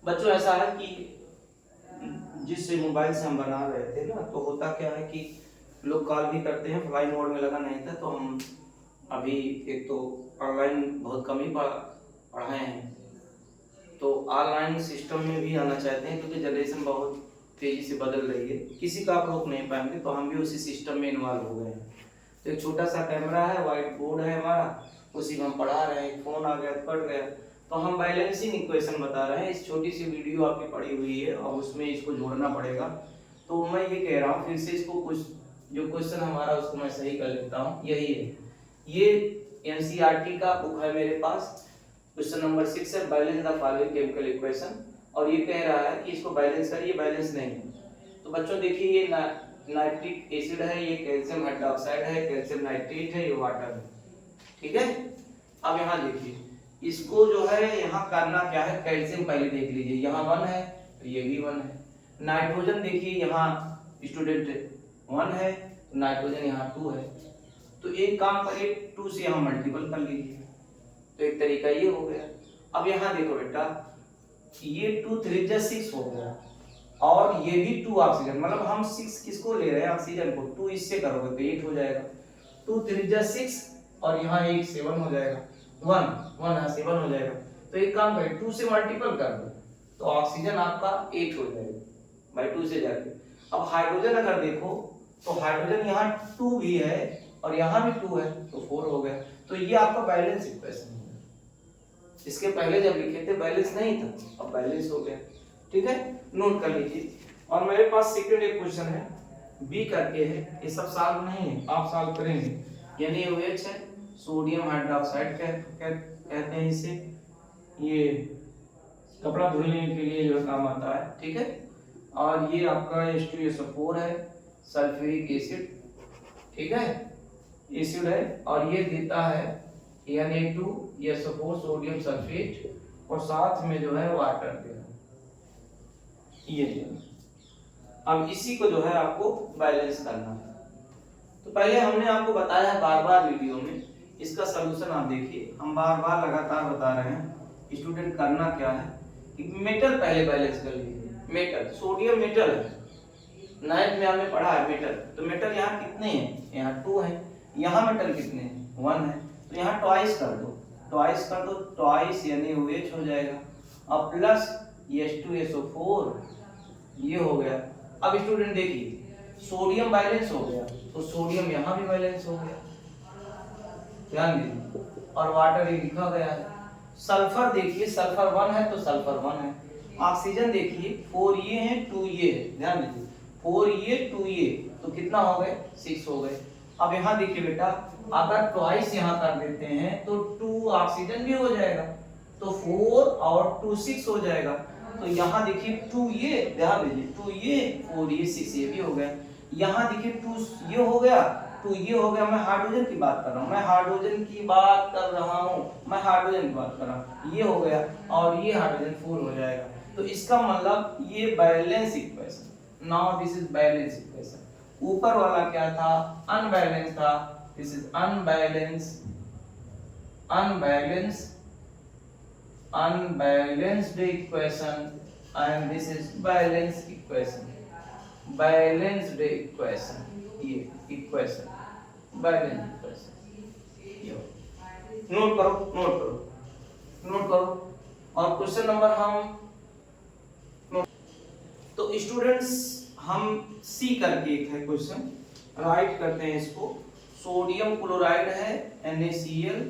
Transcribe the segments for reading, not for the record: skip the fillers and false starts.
बच्चों ऐसा है कि जिस मोबाइल से हम बना रहे थे ना, तो होता क्या है कि लोग कॉल भी करते हैं, फ्लाइट मोड में लगा नहीं था, तो हम अभी एक तो ऑनलाइन बहुत कम ही पढ़ाए हैं, तो ऑनलाइन सिस्टम में भी आना चाहते हैं, क्योंकि जनरेशन बहुत तेज़ी से बदल रही है, किसी का आप रोक नहीं पाएंगे, तो हम भी उसी सिस्टम में इन्वॉल्व हो गए हैं। तो एक छोटा सा कैमरा है, वाइट बोर्ड है हमारा, उसी में हम पढ़ा रहे हैं, फ़ोन आ गया पढ़ गया, तो हम बैलेंसिंग इक्वेशन बता रहे हैं। इस छोटी सी वीडियो आपकी पड़ी हुई है और उसमें इसको जोड़ना पड़ेगा। तो मैं ये कह रहा हूँ फिर से, इसको कुछ जो क्वेश्चन हमारा उसको मैं सही कर लेता हूँ। यही है, ये एनसीईआरटी का बुक है मेरे पास, क्वेश्चन नंबर 6 है, balance the following chemical equation, और ये कह रहा है कि इसको बैलेंस करिए, बैलेंस नहीं है। तो बच्चों देखिए, ये नाइट्रिक एसिड है, ये कैल्शियम हाइड्रोक्साइड है, कैल्शियम नाइट्रेट है, ये वाटर है, ठीक है। अब यहाँ देखिए, इसको जो है यहाँ करना क्या है, कैल्शियम पहले देख लीजिए, यहाँ 1 है तो ये भी 1 है। नाइट्रोजन देखिए, यहाँ स्टूडेंट 1 है, तो नाइट्रोजन यहाँ 2 है, तो एक काम करिए 2 से यहाँ मल्टीपल कर लीजिए, तो एक तरीका ये हो गया। अब यहाँ देखो बेटा, ये 2 3 जा 6 हो गया, और ये भी 2 ऑक्सीजन, मतलब हम 6 किसको ले रहे हैं, ऑक्सीजन को, 2 इससे करोगे तो 8 हो जाएगा, 2 3 जा 6, और यहाँ एक 7 हो जाएगा, 1 1 यहाँ 7 हो जाएगा। तो एक काम करें, 2 से मल्टीपल कर दो, तो ऑक्सीजन आपका 8 हो जाएगा भाई 2 से जाके। अब हाइड्रोजन अगर देखो, तो हाइड्रोजन यहाँ 2 भी है और यहाँ भी 2 है, तो 4 हो गया। तो ये आपका बैलेंस इक्वेशन है। इसके पहले जब लिखे थे बैलेंस नहीं था, अब बैलेंस हो गया, ठीक है, नोट कर लीजिए। और मेरे पास सेकंड एक क्वेश्चन है, बी करके है, ये सब सॉल्व नहीं है, आप सॉल्व करेंगे। NaOH है, सोडियम हाइड्रोक्साइड कहते हैं इसे, ये कपड़ा धुलने के लिए जो काम आता है, ठीक है। और ये आपका H2SO4 है, सल्फ्यूरिक एसिड, ठीक है, एसिड है, और ये देता है Na2SO4 सोडियम सल्फेट, और साथ में जो है वाटर दे रहा है, ये। अब इसी को जो है आपको बैलेंस करना है। तो पहले हमने आपको बताया बार बार वीडियो में, इसका सलूशन आप देखिए, हम बार बार लगातार बता रहे हैं स्टूडेंट करना क्या है कि मेटल पहले बैलेंस कर लीजिए। मेटल, सोडियम मेटल है, 9th में हमने पढ़ा है मेटल, तो मेटल यहाँ कितने हैं, यहाँ 2 है, यहाँ मेटल कितने हैं, 1 है, तो यहाँ ट्वाइस कर दो, ट्वाइस कर दो, ट्वाइस NaOH हो जाएगा, और प्लस H2SO4, ये हो गया। अब स्टूडेंट देखिए, सोडियम बैलेंस हो गया, तो सोडियम यहाँ भी बैलेंस हो गया, ध्यान दीजिए, और वाटर ये लिखा गया है। सल्फर देखिए, सल्फर 1 है तो सल्फर 1 है। ऑक्सीजन देखिए, 4 ये है 2 ये है, ध्यान दीजिए, 4 ये 2 ये, तो कितना हो गए, 6 हो गए। अब यहाँ देखिए बेटा, अगर ट्वाइस यहाँ कर देते हैं तो 2 ऑक्सीजन भी हो जाएगा, तो 4 और 2 6 हो जाएगा। तो यहाँ देखिए 2 ये, ध्यान दीजिए, 2 ये 4 ये 6 ये भी हो गया। यहाँ देखिए 2 ये हो गया, 2 ये हो गया। मैं हाइड्रोजन की बात कर रहा हूँ, मैं हाइड्रोजन की बात कर रहा हूँ, मैं हाइड्रोजन की बात कर रहा हूँ, ये हो गया, और ये हाइड्रोजन 4 हो जाएगा। तो इसका मतलब ये balance equation, now this is balance equation. ऊपर वाला क्या था, अनबैलेंस था, this is unbalance, unbalance, unbalanced equation, and this is balanced equation, balanced equation, ये equation, balanced equation, ये नोट करो, नोट करो, नोट करो। और क्वेश्चन नंबर हम नोट, तो स्टूडेंट्स हम सी करके एक है क्वेश्चन, राइट करते हैं इसको। सोडियम क्लोराइड है NaCl,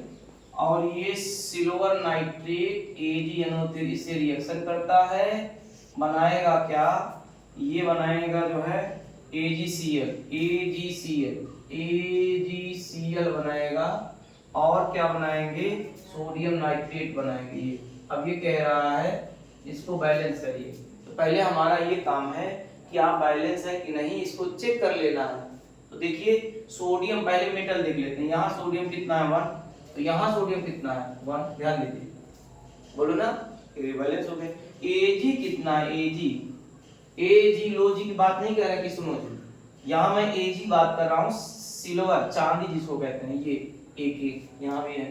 और ये सिल्वर नाइट्रेट AgNO3 से रिएक्शन करता है, बनाएगा क्या, ये बनाएगा जो है AgCl, AgCl, AgCl बनाएगा, और क्या बनाएंगे, सोडियम नाइट्रेट बनाएंगे ये। अब ये कह रहा है इसको बैलेंस करिए, तो पहले हमारा ये काम है कि आप बैलेंस है कि नहीं इसको चेक कर लेना है। तो देखिए, सोडियम पहले मेटल देख लेते हैं, यहाँ सोडियम कितना है 1, तो यहाँ सोडियम कितना है 1, ध्यान दीजिए, बोलो ना, ये बैलेंस हो गए। Ag कितना है, Ag लोजी की बात नहीं कर रहा कि सुनो जी, यहाँ मैं Ag बात कर रहा हूँ, सिल्वर चांदी जिसको कहते हैं, ये एक यहाँ भी है।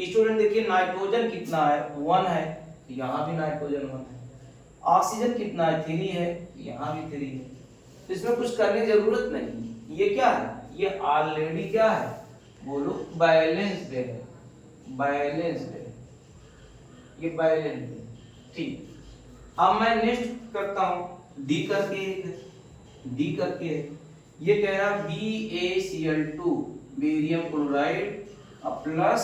स्टूडेंट देखिए, नाइट्रोजन कितना है 1 है, यहाँ भी नाइट्रोजन 1 है, ऑक्सीजन कितना है, 3 है, यहाँ भी 3 है, तो इसमें कुछ करने की जरूरत नहीं। ये क्या है, ये ऑलरेडी क्या है, बोलो बैलेंस्ड है, बैलेंस्ड है, ये बैलेंस्ड है, ठीक। अब मैं नेक्स्ट करता हूं, डी करके एक है, डी करके है, ये कह रहा BaCl2 barium chloride plus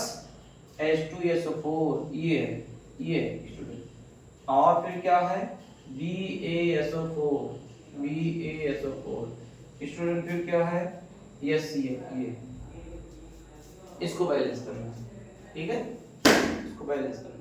H2SO4, ये है, ये स्टूडेंट, और फिर क्या है BaSO4, स्टूडेंट, फिर क्या है ये, इसको बैलेंस करना है, ठीक है, इसको बैलेंस करना है।